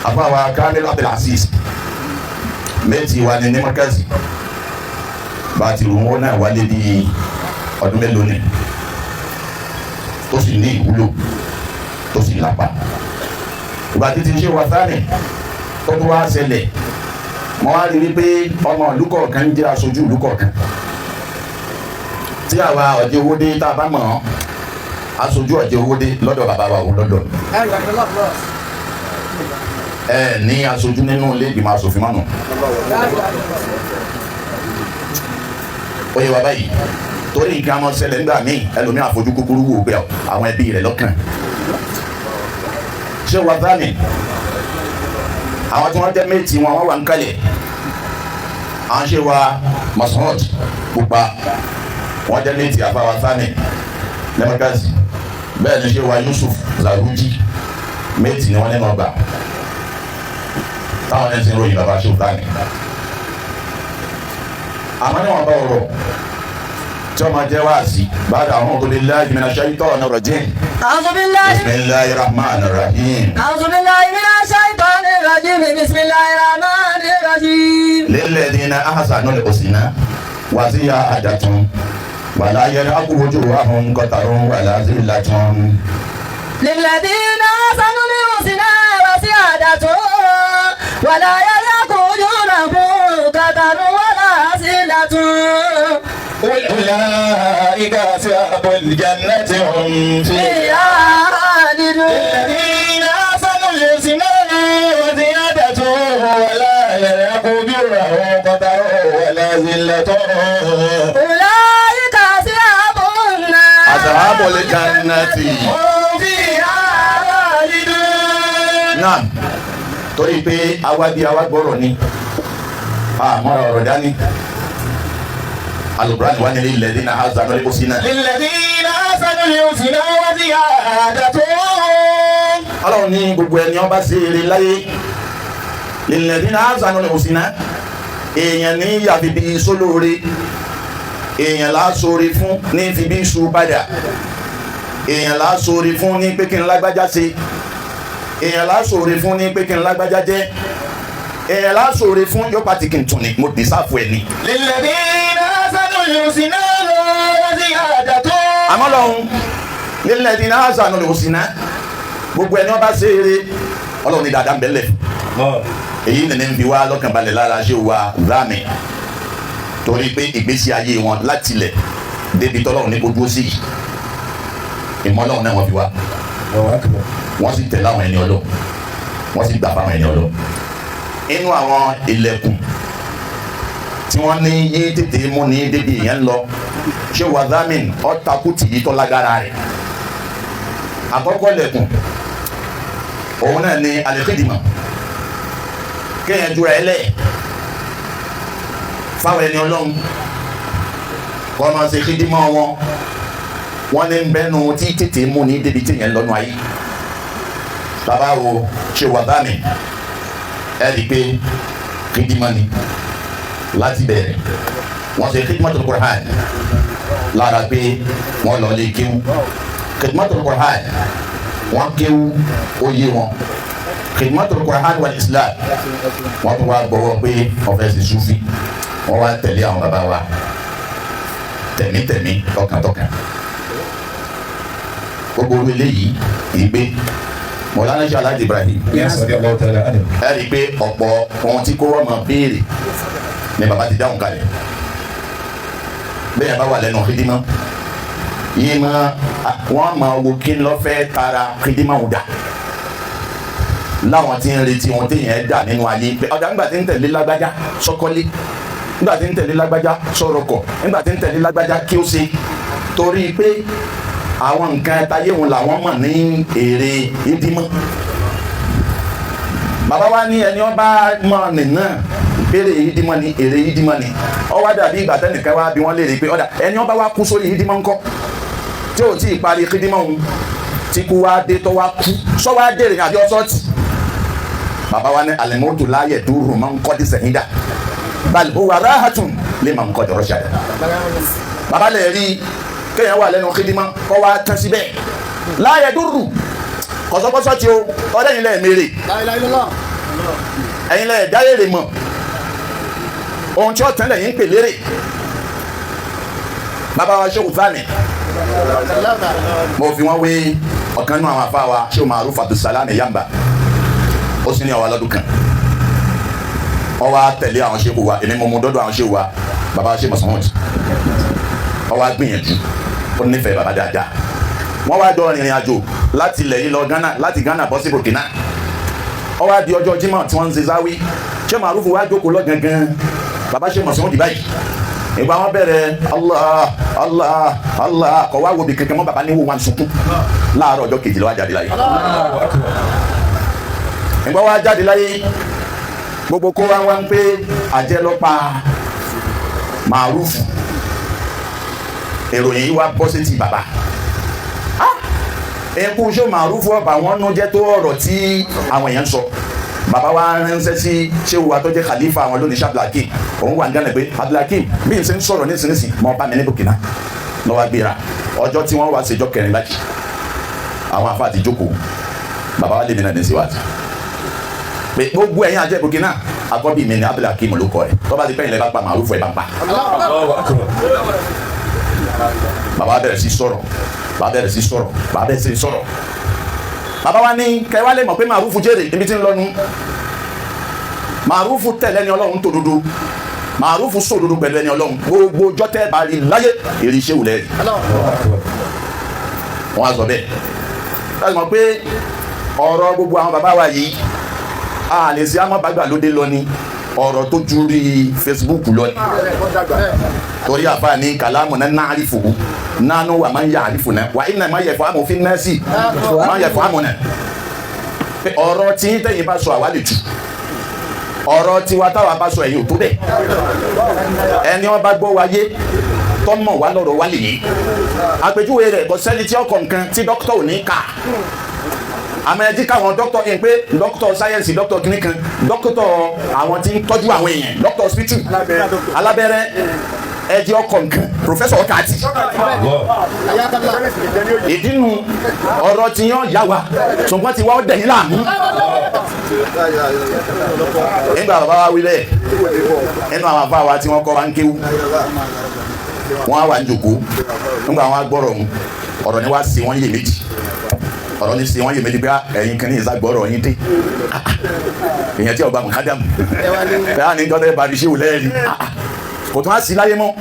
àfàwà Kamil Abdulaziz méjì wà ní Markazi bá ti rú wọn náà wálé bí ọdún mélòó ni tó sì ní ìwúlò tó sì lápá ìgbà títí ṣe wà sáni tó tó wá ṣẹlẹ̀ mo wá rí wípé ọmọ ìlú kọ̀ọ̀kan jẹ́ aṣojú ìlú kọ̀ọ̀kan tí àwa ọ̀jẹ̀ owó dé tá a bá mọ̀ ọ́ aṣojú ọ̀jẹ̀ owó dé lọ́dọ̀ bàbá wa òun lọ́dọ̀ ní aṣojú nínú ilé ìgbìmọ̀ aṣòfin mọ́nù ó yẹ wá báyìí torí nǹkan ọmọ ṣẹlẹ̀ nígbà míì ẹlòmíràn àfojú kúkúrú wò pé àwọn ẹbí rẹ̀ lọ́kàn ṣé wà sáni àwọn tí wọ́n jẹ́ méjì wọn wà ń kalẹ̀ à ń ṣe wa Mas'ud pupa wọ́n jẹ́ méjì àfàwà sáni lẹ́mọ̀kásì bẹ́ẹ̀ ni ṣe wa Yusuf Zaruji méjì ni wọ́n lẹ́nu ọgbà táwọn ẹni tí ń ròyìn bàbá ṣe sáni àmọ́ ní wọn bá ọ̀rọ̀ tí wọ́n máa jẹ́ wáàsí ba'da a'udhu billahi minash shaitanir rajim. A'udhu billahi. Bismillahir rahmanir rahim. A'udhu billahi minash shaitanir rajim. Bismillahir rahmanir rahim. Lilladhina ahsanul husna wa ziyadatun wa la yarhaqu wujuhahum qatarun wa la zillatun. Lilladhina ahsanul husna wa ziyadatun wa la yarhaqu wujuhahum qatarun wa la zillatun. أولئك أصحاب الجنة هم فيها خالدون. الذين أحسنوا الحسنى وزيادة ولا يرهق وجوههم قتر ولا ذلة أولئك أصحاب النار أصحاب الجنة هم فيها خالدون. Naam torí pé awádìí awágbọ́rọ̀ ni àmọ́ ọ̀rọ̀ dání. Al-Qur'an wà nílé lilladhina ahsanul husna. للذين أحسنوا الحسنى وزيادة. Ọlọ́run ní gbogbo ẹni ọba ṣe eré láyé lilladhina ahsanul husna èèyàn ní yàfi bí sólóore èèyàn láṣọre fún ní fi bí ṣu padà èèyàn láṣọre fún ní pé kí n lágbájá ṣe èèyàn láṣọre fún ní pé kí n lágbájá jẹ́ èèyàn láṣọre fún yóò pàtì kí n tún ní mo dì sáfù ẹ̀ ní. للذين أحسنوا الحسنى وزيادة. àmọ́ lọ́hún lilladhina ahsanul husna gbogbo ẹni ọba ṣe eré Ọlọ́run ní dáadáa ń bẹ́lẹ̀ èyí nìyẹn ń fi wá lọ́kàn balẹ̀ lára ṣé wa Zami torí pé ìgbésí ayé wọn látilẹ̀ débi tọ́lọ́run ní gbogbo sí yìí ìmọ̀ Ọlọ́run náà wọ́n fi wá wọ́n sì tẹ̀lé àwọn ẹni Ọlọ́run wọ́n sì gbà fáwọn ẹni Ọlọ́run inú àwọn ilẹ̀kùn tí wọ́n ní yé tètè mú ní débi ìyẹn lọ ṣé wa Zami ọ̀takùtì yìí tọ́ lágara rẹ̀ àkọ́kọ́ lẹ̀kùn òun náà ní al-khidma kéèyàn jura ẹ lẹ̀ fáwọn ẹni Ọlọ́run kọ́ máa ṣe khidma wọ́n ní bẹ́nu tí tètè mú ní débi tí yẹn lọ́nu ayé bàbá wo ṣe wà bá mi ẹ rí i pé khidma ni láti bẹ̀rẹ̀ wọ́n ṣe khidmatul Qur'an lára pé wọ́n lọ lé kéwú khidmatul Qur'an wọ́n kéwú ó yé wọn khidmatul Qur'an wal Islam wọ́n tún wá gbọ́wọ́ pé ọ̀fẹ́ sí Sufi wọ́n wá tẹ̀lé àwọn bàbá wa tẹ̀mítẹ̀mí tọkàntọkàn gbogbo orí eléyìí ìgbé Mọ̀lánà Sheikh Alhaji Ibrahim ẹ rí i pé ọ̀pọ̀ ohun tí kò wọ́n máa béèrè ni bàbá ti dáhùn kalẹ̀ bẹ́ẹ̀ bá wà lẹ́nu khidima yìí wọ́n máa wo kí n lọ́ fẹ́ tara khidima wò dà láwọn tí ń retí wọn téèyàn dà nínú ayé pé ọ̀dà nígbà tí ń tẹ̀lé lágbájá sọ́kọ́lé nígbà tí ń tẹ̀lé lágbájá sọ̀rọ̀kọ̀ nígbà tí ń tẹ̀lé lágbájá kí ó ṣe torí pé àwọn nǹkan táyé wọn làwọn mọ̀ ní èrè ìdímọ̀ bàbá wa ní ẹni ọba mọ̀ nìyẹn èrè ìdímọ̀ ni èrè ìdímọ̀ ni ó wá dàbí ìgbà tẹ́nìkan wá bí wọ́n lè rí pé ọ̀dà ẹni ọba wa kú sórí ìdímọ̀ ńkọ́ tí ò tí ì parí ìdímọ̀ òun tí kú wá dé tó wá kú sọ wá dèrè àbí ọsọ́ọ̀tì bàbá wa ní alimotu láàyè dúró máa ń kọ́ di sẹ́yìn dà bal huwa rahatun liman qad rashada bàbá lè rí kéèyàn wà lẹ́nu khidima kọ́ wa tán síbẹ̀ láàyè dúró kọ́sọ́kọ́sọ́ tí o ọ̀rẹ́ yìí lẹ́ẹ̀ mèrè ẹ̀yin lẹ́yìn dáyèrè mọ̀ ohun tí ó tẹ́lẹ̀ yín pè lérè bàbá wa Sheikh Zani mo fi wọ́n wé ọ̀kan nínú àwọn afá wa Sheikh Maruf Abdulsalam Yamba ó sì ní ọwọ́ lọ́dún kan wọ́n wá tẹ̀lé àwọn Sheikh wa èmi mo mú dọ́dọ̀ àwọn Sheikh wa bàbá wa Sheikh Mas'ud wọ́n wá gbìyànjú ó nífẹ̀ẹ́ bàbá dáadáa wọ́n wá jọ rìnrìn àjò láti ilẹ̀ yìí lọ Ghana láti Ghana bọ́ sí Burkina wọ́n wá di ọjọ́ Jímọ̀ tí wọ́n ń ṣe záwí Sheikh Maruf wá jókòó lọ gangan bàbá Sheikh Mas'ud báyìí ìgbà wọn bẹ̀rẹ̀ Allah Allah Allah kọ̀ wá wo bí kankan mọ́ bàbá ní wo wọn sunkún láàárọ̀ ọjọ́ kejì ló wá jáde láyé ìgbà wá jáde láyé gbogbo kó wá ń pé àjẹ́ ló pa Maruf ìròyìn yìí wá bọ́ sí ti bàbá ẹkú Sheikh Maruf ọba wọn nú jẹ́ tó ọ̀rọ̀ tí àwọn èèyàn sọ bàbá wa ránṣẹ́ sí Sheikh wa tó jẹ́ khalifa àwọn lónìí Abdulhakeem òun wà ní Ghana pé Abdulhakeem bí n ṣe ń sọ̀rọ̀ nísinsìnyí mọ bá mi ní Burkina lọ́wọ́ gbéra ọjọ́ tí wọ́n wá ṣèjọ́ kẹrìnlá jì àwọn afa àti jókòó bàbá wa lè mi náà ní síwájú pé gbogbo ẹ̀yin àjẹ́ Burkina àkọ́bí mi ní Abdulhakeem ló kọ́ ẹ̀ tó bá ti pẹ́yìn lẹ́ bá pa Maruf ẹ̀ bá pa bàbá bẹ̀rẹ̀ sí sọ̀rọ̀ bàbá wa ní kẹwàá lè mọ̀ pé Maruf jèrè ibi tí ń lọ́nu Maruf tẹ̀lé ẹni Ọlọ́run tó dodo Maruf sòdodo pẹ̀lú ẹni Ọlọ́run gbogbo jọ́tẹ́ bá rí láyé èrè iṣẹ́ wò lẹ́yìn wọ́n á sọ bẹ́ẹ̀ láti mọ̀ pé ọ̀rọ̀ gbogbo àwọn bàbá wa yìí a lè ṣe amọ́bàgbà lóde lọ ni ọ̀rọ̀ tó ju rí Facebook lọ ni torí àfa ní kàlámù náà náàrífò nánú wà máa ń yà àrífò náà wà iná máa yẹ fún amòfin náà sí máa yẹ fún amò náà ọ̀rọ̀ tí tẹ̀yìn bá sọ àwa lè jù ọ̀rọ̀ tiwa táwa bá sọ ẹ̀yìn ò tó bẹ́ẹ̀ ẹni wọn bá gbọ́ wa yé tọ́mọ̀ wá lọ́rọ̀ wá lè yé àpèjúwe rẹ̀ kò sẹ́ni tí ọkọ̀ nǹkan tí dókítà ò ní kà àmọ́ ẹjí káwọn dókítà yẹn pé dókítà sáyẹ́nsì dókítà kìíní kan dókítà àwọn tí ń tọ́jú àwọn èèyàn dókítà hospital alábẹ́rẹ́ ẹjí ọkọ̀ nǹkan professor ọkàtì ìdínú ọ̀rọ̀ tí yàn yá wa ṣùgbọ́n tí wọ́n dẹ̀yìn láàmú nígbà bàbá wa wí bẹ́ẹ̀ nínú àwọn àbá wa tí wọ́n kọ́ wa ń kéwú wọ́n á wà ń jòkó nígbà wọn á gbọ́rọ̀ ọ̀rọ̀ ni wá sí wọ́n yè méjì ọ̀rọ̀ ní sí wọ́n yè méjì pé ẹ̀yin kan ní ìsagbọ́rọ̀ yín dé èèyàn tí ọba mùkádàm bẹ́ẹ̀ á ní tọ́tẹ́ bá fi ṣé wò lẹ́ẹ̀rí kò tún á sí láyé mọ́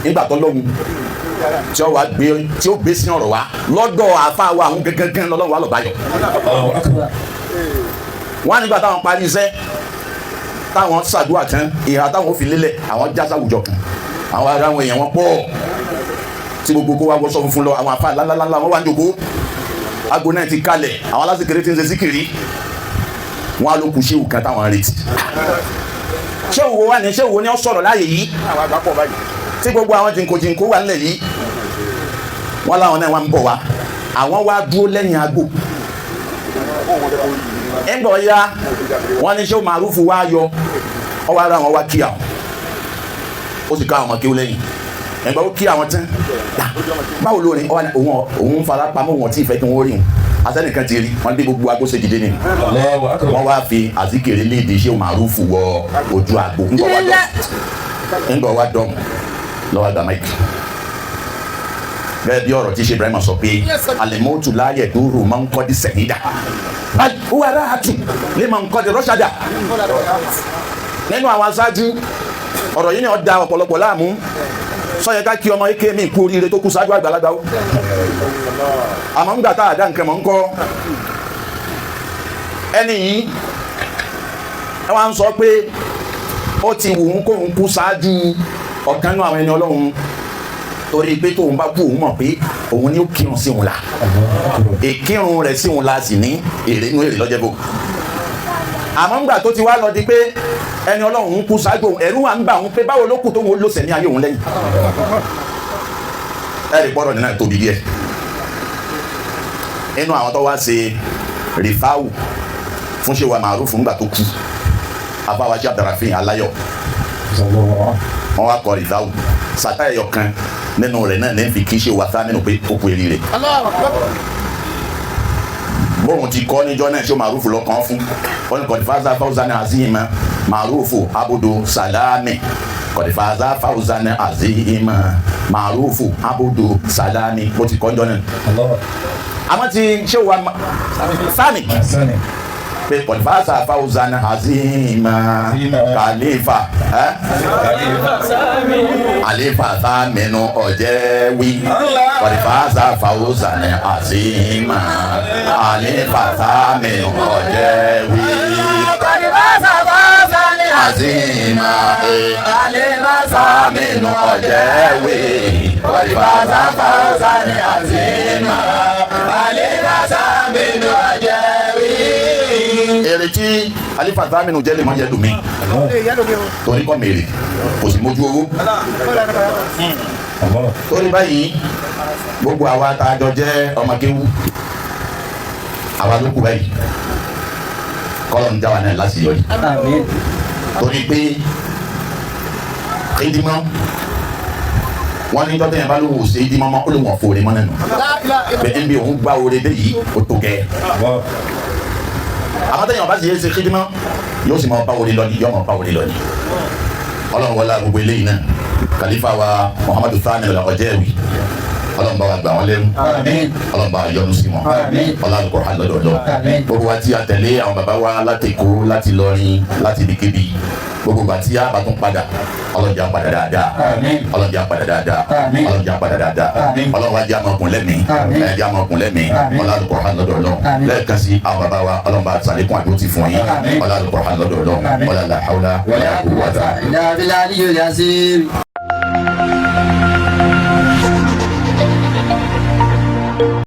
nígbà tó lóhun tí ó gbé sí ọ̀rọ̀ wa lọ́dọ̀ àfa wa àwọn gẹ́gẹ́gẹ́ lọ́lọ́run wa lọ báyọ̀ wọ́n á nígbà táwọn parí iṣẹ́ táwọn ṣàdúrà tán ìhà táwọn fi lélẹ̀ àwọn já sáwùjọ kan àwọn ará àwọn èèyàn wọn pọ̀ tí gbogbo kó wá wọ́n sọ funfun lọ àwọn àfa ńláńlá wọn wá ń jòkó agbo náà ti kalẹ̀ àwọn alásìkèrè ti ń ṣe síkìrì wọn á ló kù ṣéwù kan táwọn retí ṣéwù wo wà ní ṣéwù wo ni ó sọ̀rọ̀ láàyè yìí tí gbogbo àwọn jìnkòjìnkò wà nílẹ̀ yìí wọn láwọn náà wà ń bọ̀ wá àwọn wá dúró lẹ́yìn agbo ẹ̀ńgbọ̀ ya wọn ní Sheikh Maruf wá yọ ọ wá ra àwọn wá kí àwọn ó sì ká àwọn ọmọ kéwú lẹ́yìn ẹ̀ńgbọ̀ ó kí àwọn tán báwo ló ní òun fara pamọ́ wọn tí ìfẹ́ kí wọ́n rí wọn asẹ́nìkan ti rí wọn dé gbogbo agbóṣe dìde ni wọ́n wá fi àzíkèrè léde Sheikh Maruf wọ ojú àgbo ńgbọ̀ wá dọ̀m lọ́wọ́ àgbà máìkì bẹ́ẹ̀ bí ọ̀rọ̀ tí ṣe Ibrahim sọ pé alimotu láàyè dúró máa ń kọ́ di sẹ̀yìndà wàrà àtù lè máa ń kọ́ di rọ́ṣàdà nínú àwọn aṣáájú ọ̀rọ̀ yìí ni ó da ọ̀pọ̀lọpọ̀ láàmú sọ́yẹ ká kí ọmọ eke mi kú oríire tó kú ṣáájú àgbàlagbà ó àmọ́ ńgbà tá a dá nǹkan mọ̀ ń kọ́ ẹni yìí ẹ wá ń sọ pé ó ti wù ú kóun kú ṣáájú ọ̀kan nínú àwọn ẹni Ọlọ́run torí pé tóun bá kú òun mọ̀ pé òun ni ó kírun sí òun la ìkírun rẹ̀ sí òun la sì ní èrè inú èrè lọ́jẹ́ bò àmọ́ ńgbà tó ti wá lọ di pé ẹni Ọlọ́run ń kú ṣáájú ẹ̀rú wa ń bà òun pé báwo ló kù tó wọn ló sẹ̀mí ayé òun lẹ́yìn ẹ̀rì gbọ́dọ̀ nínú tóbi díẹ̀ inú àwọn tó wá ṣe rìfáwù fún Sheikh Maruf ńgbà tó kú abáwájú Abdurrahman Aláyọ̀ wọn wá kọ rìfáwù sàtáyọ̀ kan nínú rẹ̀ náà ní fi kí ṣe wàtá nínú pé ó kú eré rẹ̀ bóun ti kọ́ níjọ́ náà ṣé Màrúfù lọ́kàn fún wọn kọ́ni fàáza fawzan azima Màrúfù abudu salami kọ́ni fàáza fawzan azima Màrúfù abudu salami bó ti kọ́ níjọ́ náà. àmọ́ ti ṣé wa sani pé kọ́ni fàáza fawzan azima kàlífà àlífà sàmínú ọ̀jẹ̀ wí kọ́ni fàáza fawzan azima àlífà sàmínú ọ̀jẹ̀ wí. kọ́ni fàáza fawzan azima àlífà sàmínú ọ̀jẹ̀ wí kọ́ni fàáza fawzan azima àlífà sàmínú ọ̀jẹ̀ wí. èrè tí àlífà sàmínú jẹ́ lè mọ́ jẹ́ dùn mí torí kọ́ mèrè kò sì mójú owó. torí báyìí gbogbo àwa tá a jọ jẹ́ ọmọ kéwú àwa ló kú báyìí kọ́lọ̀ ń já wa náà láti yọrí. torí pé ìdímọ́ wọ́n ní dọ́tẹ́ yẹn bá lóun ò ṣe ìdímọ́ mọ́ ó lè wọ́n fòrè mọ́ nínú bẹ́ẹ̀ bí òun gbá oore dé yìí ó tó kẹ́ àwọn tẹ̀yìn ọba sì yé ṣe ìdímọ́ yóò sì máa bá oore lọ ní yóò máa bá oore lọ ní. ọlọ́run wọlé gbogbo eléyìí náà kàlífà wa Muhammadu Thani Al-Qajawi ọlọ́run bá wa gbà wọ́n lẹ́rú ọlọ́run bá wa yọ́nú sí wọn ọlọ́run kọ́ ha lọ́dọọdọ gbogbo wa tí a tẹ̀lé àwọn bàbá wa láti Èkó láti Ìlọrin láti ibikíbi gbogbo wa tí a bá tún padà ọlọ́run jẹ́ àpàdà dáadáa ọlọ́run jẹ́ àpàdà dáadáa ọlọ́run jẹ́ àpàdà dáadáa ọlọ́run wa jẹ́ àmọ̀kùn lẹ́mìí jẹ́ àmọ̀kùn lẹ́mìí ọlọ́run kọ́ ha lọ́dọọdọ lẹ́ẹ̀kan sí àwọn bàbá wa ọlọ́run bá sàlékún àdó ti fún yín ọlọ́run kọ́ ha lọ́dọọdọ ọlọ́run la hawla wala quwwata.